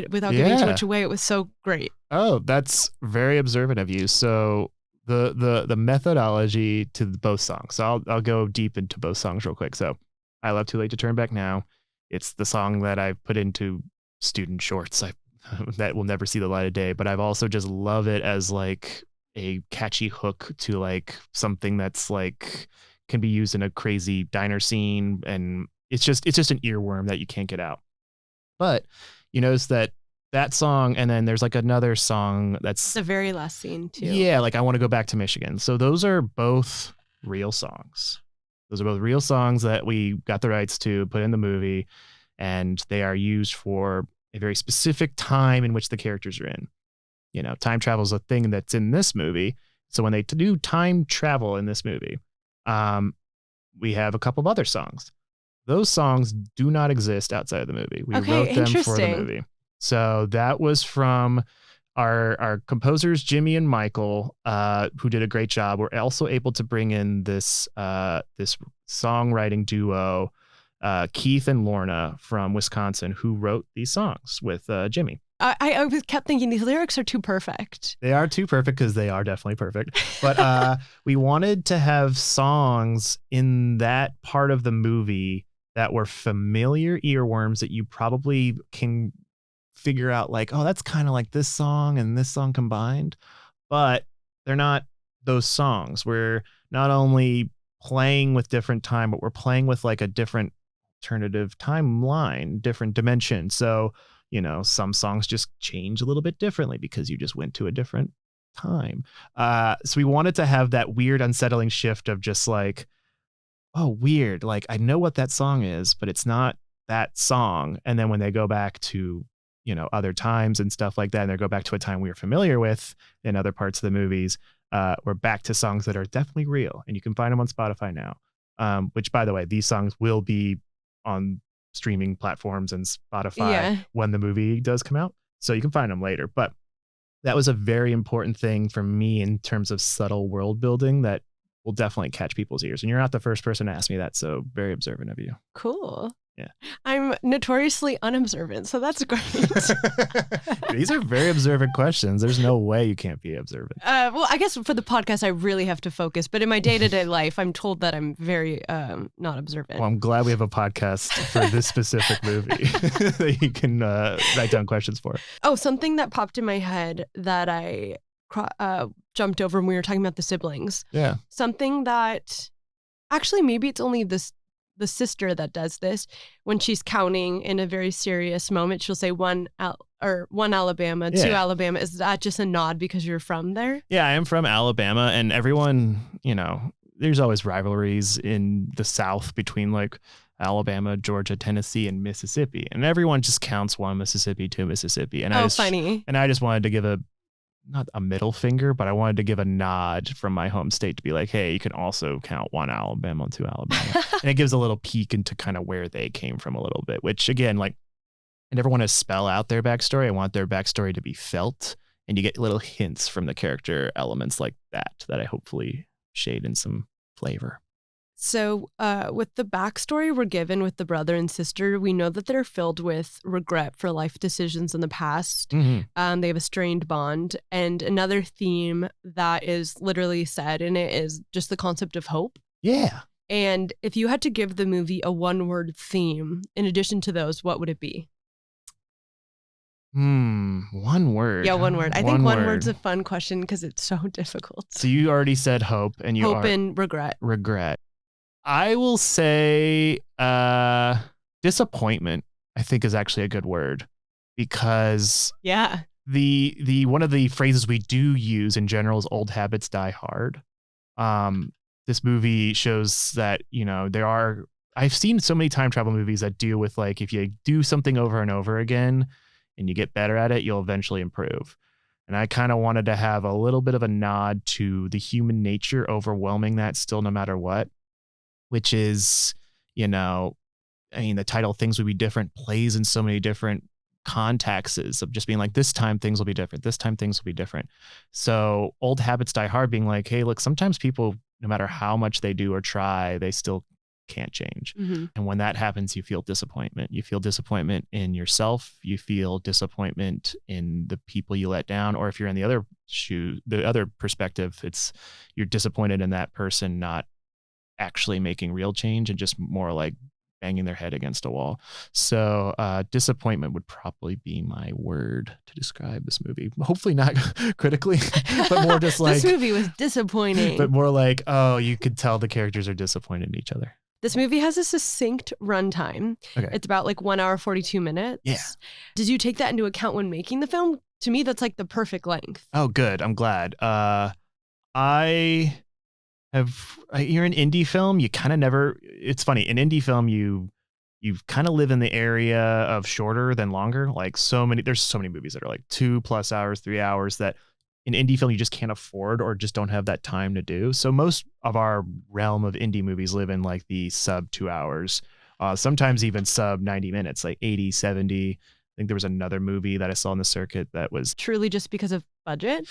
without giving too much away, it was so great. Oh, that's very observant of you. So the methodology to both songs. So I'll go deep into both songs real quick. So I love Too Late to Turn Back Now. It's the song that I've put into student shorts. that will never see the light of day, but I've also just love it as like a catchy hook to like something that's like can be used in a crazy diner scene, and it's just an earworm that you can't get out. But you notice that song, and then there's like another song that's The very last scene too. yeah, like I Want to Go Back to Michigan. So those are both real songs. Those are both real songs that we got the rights to put in the movie, and they are used for a very specific time in which the characters are in. You know, time travel is a thing that's in this movie. So when they do time travel in this movie, we have a couple of other songs. Those songs do not exist outside of the movie. We wrote them for the movie. So that was from our composers, Jimmy and Michael, who did a great job. We're also able to bring in this songwriting duo, Keith and Lorna from Wisconsin, who wrote these songs with Jimmy. I kept thinking these lyrics are too perfect. They are too perfect because they are definitely perfect. But we wanted to have songs in that part of the movie that were familiar earworms that you probably can figure out like, oh, that's kind of like this song and this song combined. But they're not those songs. We're not only playing with different time, but we're playing with like a different alternative timeline, different dimension. So, you know, some songs just change a little bit differently because you just went to a different time. So we wanted to have that weird, unsettling shift of just like, oh, weird. Like, I know what that song is, but it's not that song. And then when they go back to, you know, other times and stuff like that, and they go back to a time we were familiar with in other parts of the movies, we're back to songs that are definitely real. And you can find them on Spotify now, which, by the way, these songs will be on streaming platforms and Spotify when the movie does come out. So you can find them later. But that was a very important thing for me in terms of subtle world building that will definitely catch people's ears. And you're not the first person to ask me that. So very observant of you. Cool. Yeah. I'm notoriously unobservant, so that's great. These are very observant questions. There's no way you can't be observant. Well, I guess for the podcast, I really have to focus. But in my day-to-day life, I'm told that I'm very not observant. Well, I'm glad we have a podcast for this specific movie that you can write down questions for. Oh, something that popped in my head that I jumped over when we were talking about the siblings. Yeah. Something that actually maybe it's only the sister that does this. When she's counting in a very serious moment, she'll say one Alabama, two Alabama. Is that just a nod because you're from there? Yeah, I am from Alabama, and everyone, you know, there's always rivalries in the South between like Alabama, Georgia, Tennessee, and Mississippi, and everyone just counts one Mississippi, two Mississippi. And funny. And I just wanted to give not a middle finger, but I wanted to give a nod from my home state to be like, hey, you can also count one Alabama and two Alabama. And it gives a little peek into kind of where they came from a little bit, which again, like, I never want to spell out their backstory. I want their backstory to be felt, and you get little hints from the character elements like that I hopefully shade in some flavor. So with the backstory we're given with the brother and sister, we know that they're filled with regret for life decisions in the past. Mm-hmm. They have a strained bond. And another theme that is literally said in it is just the concept of hope. Yeah. And if you had to give the movie a one-word theme, in addition to those, what would it be? One word. Yeah, one word. I think one word's a fun question because it's so difficult. So you already said hope, and hope and regret. Regret. I will say disappointment, I think, is actually a good word, because the one of the phrases we do use in general is old habits die hard. This movie shows that, you know, I've seen so many time travel movies that deal with like, if you do something over and over again and you get better at it, you'll eventually improve. And I kind of wanted to have a little bit of a nod to the human nature overwhelming that still, no matter what. Which is, you know, I mean, the title Things Will Be Different plays in so many different contexts of just being like, this time things will be different. This time things will be different. So old habits die hard, being like, hey, look, sometimes people, no matter how much they do or try, they still can't change. Mm-hmm. And when that happens, you feel disappointment. You feel disappointment in yourself. You feel disappointment in the people you let down. Or if you're in the other perspective, it's you're disappointed in that person not actually making real change and just more like banging their head against a wall. So disappointment would probably be my word to describe this movie. Hopefully not critically, but more just like this movie was disappointing. But more like, oh, you could tell the characters are disappointed in each other. This movie has a succinct runtime. Okay. It's about like 1 hour, 42 minutes. Yeah. Did you take that into account when making the film? To me, that's like the perfect length. Oh, good. I'm glad. You're an indie film. You kind of never, it's funny. In indie film, you kind of live in the area of shorter than longer. Like there's so many movies that are like 2+ hours, 3 hours that in indie film, you just can't afford or just don't have that time to do. So most of our realm of indie movies live in like the sub 2 hours, sometimes even sub 90 minutes, like 80, 70. I think there was another movie that I saw on the circuit that was truly just because of budget.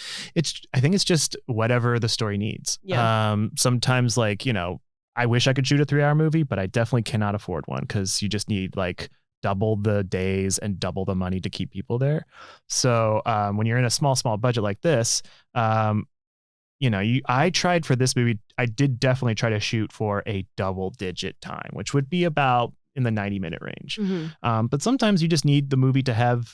I think it's just whatever the story needs. Yeah. Sometimes like, I wish I could shoot a 3 hour movie, but I definitely cannot afford one because you just need like double the days and double the money to keep people there. So when you're in a small budget like this, I tried for this movie. I did definitely try to shoot for a double-digit time, which would be about in the 90-minute range. Mm-hmm. But sometimes you just need the movie to have,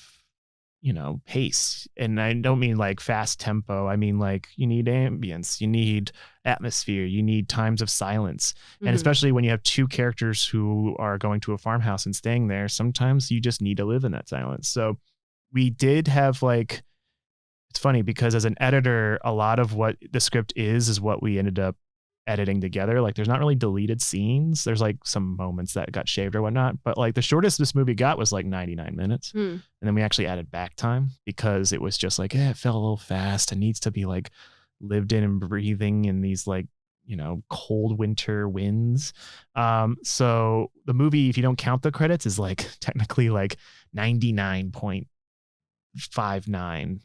pace. And I don't mean like fast tempo. I mean like you need ambience, you need atmosphere, you need times of silence. Mm-hmm. And especially when you have two characters who are going to a farmhouse and staying there, sometimes you just need to live in that silence. So we did have like, it's funny because as an editor, a lot of what the script is what we ended up editing together. Like there's not really deleted scenes. There's like some moments that got shaved or whatnot, but like the shortest this movie got was like 99 minutes. And then we actually added back time because it was just like, it felt a little fast. It needs to be like lived in and breathing in these like, cold winter winds. So the movie, if you don't count the credits, is like technically like 99.59.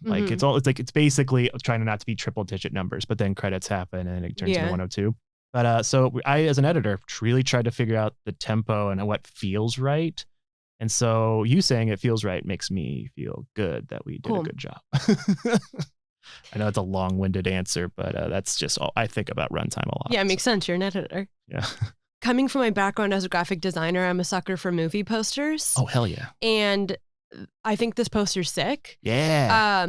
Like it's basically trying not to be triple digit numbers, but then credits happen and it turns into 102. But so I, as an editor, really tried to figure out the tempo and what feels right. And so you saying it feels right makes me feel good that we did a good job. I know it's a long-winded answer, but that's just all I think about runtime a lot. Yeah, it makes sense. You're an editor. Yeah. Coming from my background as a graphic designer, I'm a sucker for movie posters. Oh, hell yeah. And I think this poster's sick. Yeah.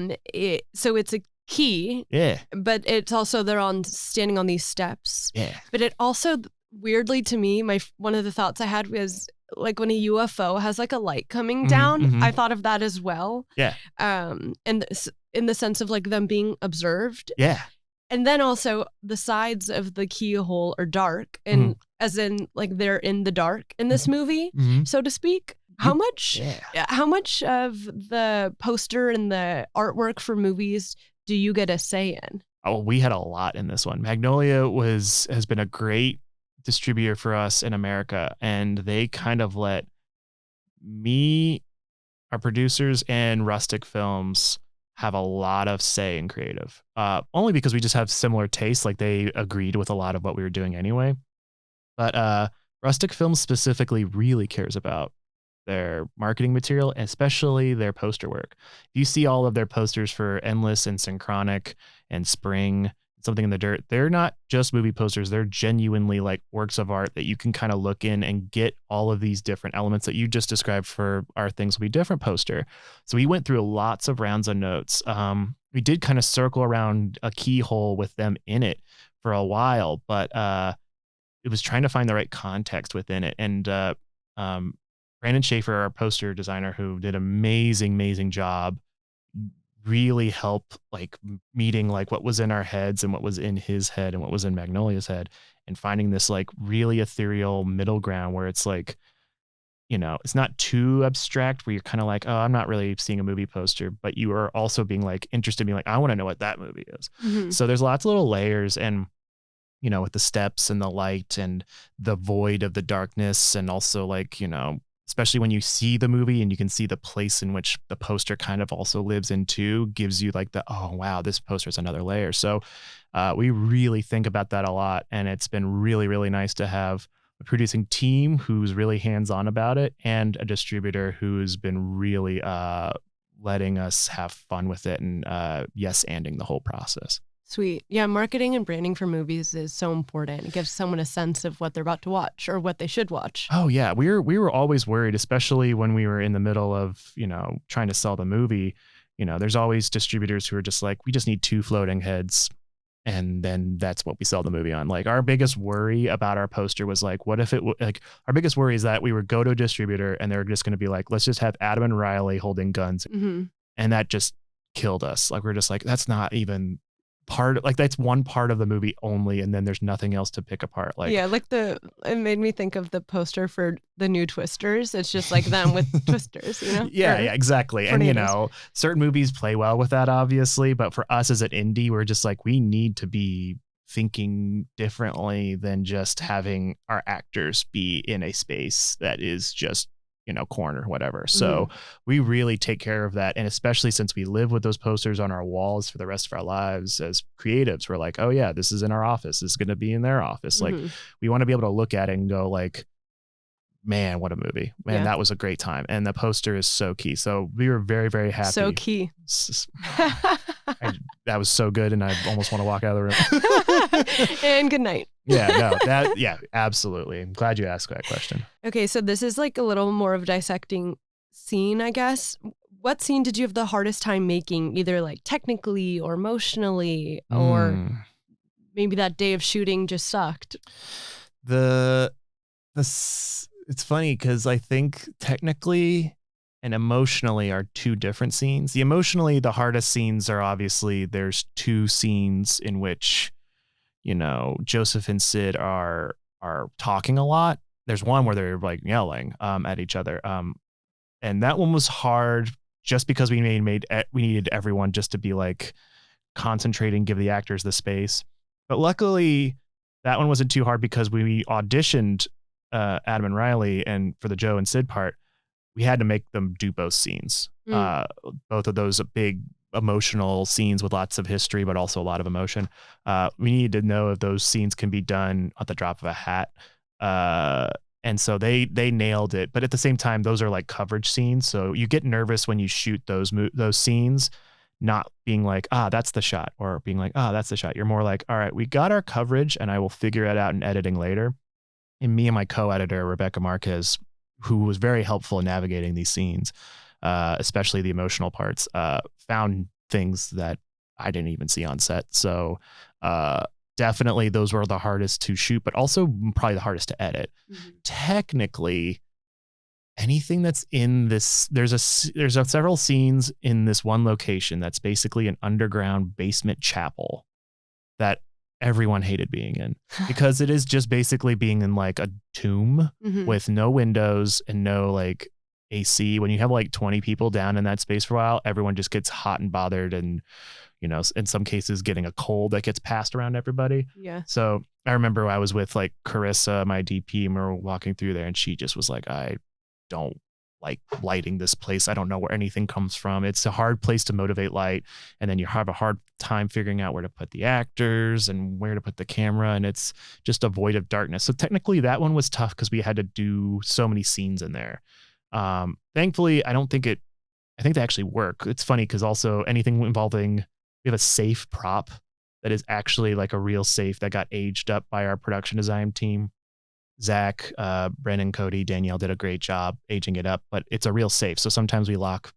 So it's a key. Yeah. But it's also standing on these steps. Yeah. But it also, weirdly to me, one of the thoughts I had was like when a UFO has like a light coming down. I thought of that as well. Yeah. And in the sense of like them being observed. Yeah. And then also the sides of the keyhole are dark, and as in like they're in the dark in this movie, so to speak. How much of the poster and the artwork for movies do you get a say in? Oh, we had a lot in this one. Magnolia has been a great distributor for us in America, and they kind of let me, our producers, and Rustic Films have a lot of say in creative. Only because we just have similar tastes. Like they agreed with a lot of what we were doing anyway. But Rustic Films specifically really cares about their marketing material, especially their poster work. If you see all of their posters for Endless and Synchronic and Spring, Something in the Dirt, they're not just movie posters. They're genuinely like works of art that you can kind of look in and get all of these different elements that you just described for Our Things Will Be Different poster. So we went through lots of rounds of notes. We did kind of circle around a keyhole with them in it for a while, but it was trying to find the right context within it. And Brandon Schaefer, our poster designer, who did an amazing job, really help like meeting like what was in our heads and what was in his head and what was in Magnolia's head, and finding this like really ethereal middle ground where it's like, it's not too abstract where you're kind of like, oh, I'm not really seeing a movie poster, but you are also being like interested, being like, I want to know what that movie is. So there's lots of little layers, and with the steps and the light and the void of the darkness, and also like, especially when you see the movie and you can see the place in which the poster kind of also lives in too, gives you like oh, wow, this poster is another layer. So we really think about that a lot. And it's been really, really nice to have a producing team who's really hands-on about it, and a distributor who's been really letting us have fun with it and yes-anding the whole process. Sweet. Yeah, marketing and branding for movies is so important. It gives someone a sense of what they're about to watch or what they should watch. Oh yeah, we were always worried, especially when we were in the middle of, trying to sell the movie. There's always distributors who are just like, we just need 2 floating heads, and then that's what we sell the movie on. Like, our biggest worry about our poster was like, what if our biggest worry is that we would go to a distributor and they're just going to be like, let's just have Adam and Riley holding guns. Mm-hmm. And that just killed us. Like, we're just like, that's not even that's one part of the movie only, and then there's nothing else to pick apart. Like, yeah, like it made me think of the poster for the new Twisters. It's just like them with twisters, Yeah, exactly. And certain movies play well with that, obviously, but for us as an indie, we're just like, we need to be thinking differently than just having our actors be in a space that is just corner, whatever. So we really take care of that. And especially since we live with those posters on our walls for the rest of our lives as creatives, we're like, oh yeah, this is in our office. This is going to be in their office. Like, we want to be able to look at it and go like, man, what a movie. Man, that was a great time. And the poster is so key. So we were very, very happy. So key. That was so good. And I almost want to walk out of the room. And good night. Absolutely. I'm glad you asked that question. Okay. So this is like a little more of dissecting scene, I guess. What scene did you have the hardest time making, either like technically or emotionally, or maybe that day of shooting just sucked? It's funny because I think technically and emotionally are 2 different scenes. The hardest scenes are obviously there's 2 scenes in which, Joseph and Sid are talking a lot. There's one where they're like yelling at each other. And that one was hard just because we needed everyone just to be like concentrating, give the actors the space. But luckily that one wasn't too hard because we auditioned Adam and Riley, and for the Joe and Sid part, we had to make them do both scenes. Both of those big emotional scenes with lots of history, but also a lot of emotion. We needed to know if those scenes can be done at the drop of a hat. And so they nailed it. But at the same time, those are like coverage scenes. So you get nervous when you shoot those scenes, not being like, that's the shot, or being like, that's the shot. You're more like, all right, we got our coverage and I will figure it out in editing later. And me and my co-editor, Rebecca Marquez, who was very helpful in navigating these scenes, especially the emotional parts, found things that I didn't even see on set. So definitely those were the hardest to shoot, but also probably the hardest to edit. Technically, anything that's in this, there's several scenes in this one location that's basically an underground basement chapel that everyone hated being in, because it is just basically being in like a tomb with no windows and no like AC. When you have like 20 people down in that space for a while, everyone just gets hot and bothered, and in some cases getting a cold that gets passed around everybody. Yeah. So I remember I was with like Carissa, my DP, and we were walking through there, and she just was like, I don't like lighting this place. I don't know where anything comes from. It's a hard place to motivate light. And then you have a hard time figuring out where to put the actors and where to put the camera. And it's just a void of darkness. So technically that one was tough because we had to do so many scenes in there. Thankfully, I think they actually work. It's funny because also anything involving, we have a safe prop that is actually like a real safe that got aged up by our production design team. Zach, Brennan, Cody, Danielle did a great job aging it up, but it's a real safe. So sometimes we lock,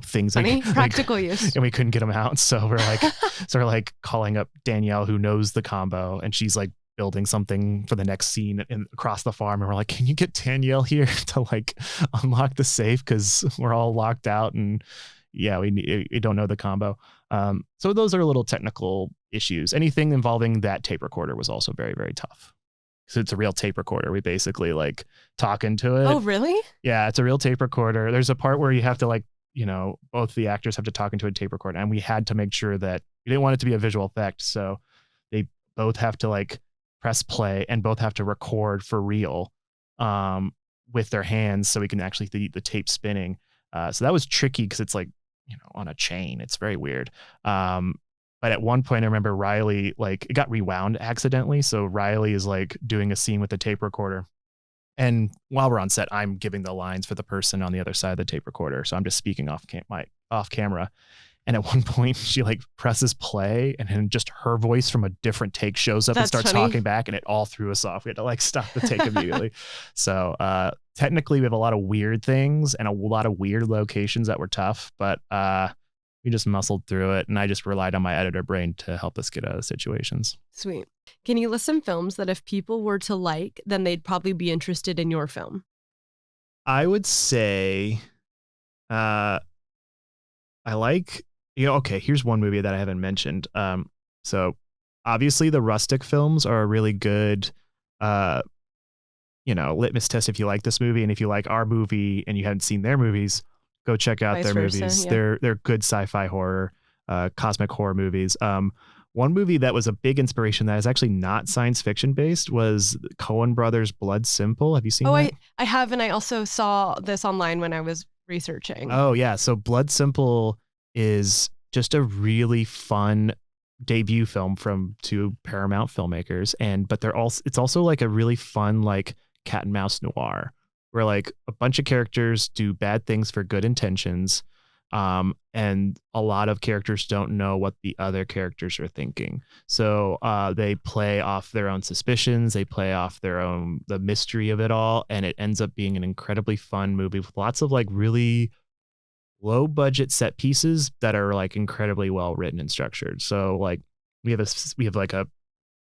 things like practical use, and we couldn't get them out. So we're like calling up Danielle, who knows the combo, and she's like building something for the next scene across the farm. And we're like, can you get Danielle here to like unlock the safe? Cause we're all locked out, and we don't know the combo. So those are little technical issues. Anything involving that tape recorder was also very, very tough. So it's a real tape recorder. We basically like talk into it. Oh, really? Yeah, it's a real tape recorder. There's a part where you have to like, both the actors have to talk into a tape recorder, and we had to make sure that we didn't want it to be a visual effect. So they both have to like press play and both have to record for real with their hands so we can actually see the tape spinning. So that was tricky because it's like, on a chain. It's very weird. But at one point, I remember Riley, like, it got rewound accidentally. So Riley is like doing a scene with the tape recorder. And while we're on set, I'm giving the lines for the person on the other side of the tape recorder. So I'm just speaking off camera. And at one point she like presses play and then just her voice from a different take shows up and That's starts funny. talking back, and it all threw us off. We had to like stop the take immediately. So technically we have a lot of weird things and a lot of weird locations that were tough, but we just muscled through it, and I just relied on my editor brain to help us get out of situations. Sweet. Can you list some films that if people were to like, then they'd probably be interested in your film? I would say I like, okay, here's one movie that I haven't mentioned. So obviously the Rustic films are a really good litmus test if you like this movie, and if you like our movie and you haven't seen their movies, go check out Vice their versa, movies. yeah. They're good sci-fi horror, cosmic horror movies. One movie that was a big inspiration that is actually not science fiction based was Coen Brothers' Blood Simple. Have you seen that? I have, and I also saw this online when I was researching. Oh yeah, so Blood Simple is just a really fun debut film from two Paramount filmmakers, but it's also like a really fun like cat and mouse noir, where like a bunch of characters do bad things for good intentions, and a lot of characters don't know what the other characters are thinking. So they play off their own suspicions, they play off the mystery of it all, and it ends up being an incredibly fun movie with lots of like really low budget set pieces that are like incredibly well written and structured. So like we have like a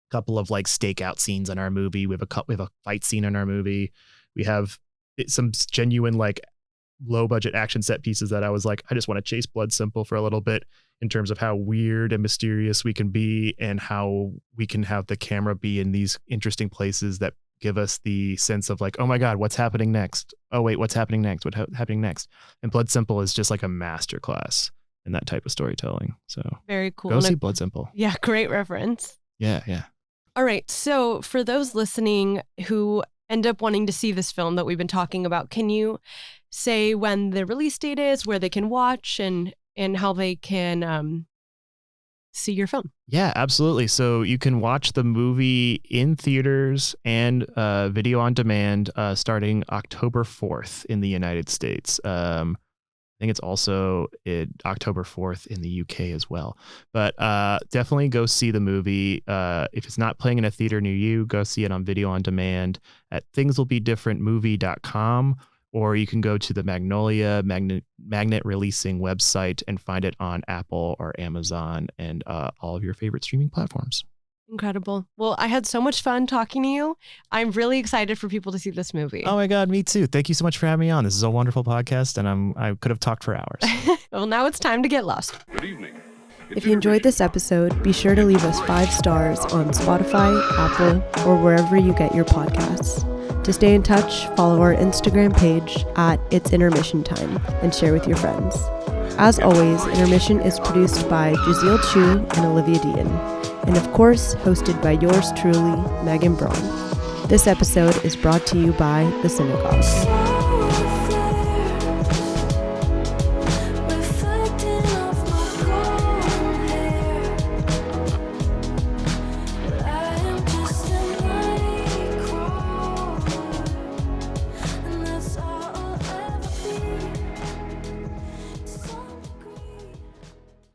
couple of like stakeout scenes in our movie. We have a fight scene in our movie. We have some genuine like low budget action set pieces that I was like, I just want to chase Blood Simple for a little bit, in terms of how weird and mysterious we can be and how we can have the camera be in these interesting places that give us the sense of like, oh my God, what's happening next? Oh wait, what's happening next? What's happening next? And Blood Simple is just like a masterclass in that type of storytelling. So Very cool. go see Blood Simple. Yeah, great reference. Yeah. All right. So for those listening who end up wanting to see this film that we've been talking about, can you say when the release date is, where they can watch, and how they can see your film? Yeah, absolutely. So you can watch the movie in theaters and video on demand starting October 4th in the United States. I think it's also October 4th in the UK as well. But definitely go see the movie. If it's not playing in a theater near you, go see it on video on demand at thingswillbedifferentmovie.com, or you can go to the Magnolia Magnet Releasing website and find it on Apple or Amazon and all of your favorite streaming platforms. Incredible. Well, I had so much fun talking to you. I'm really excited for people to see this movie. Oh my God, me too. Thank you so much for having me on. This is a wonderful podcast, and I could have talked for hours. Well, now it's time to get lost. Good evening. If you enjoyed this episode, be sure to leave us 5 stars on Spotify, Apple, or wherever you get your podcasts. To stay in touch, follow our Instagram page at It's Intermission Time and share with your friends. As always, Intermission is produced by Jazeel Chu and Olivia Dean, and of course, hosted by yours truly, Megan Braun. This episode is brought to you by The Synagogue.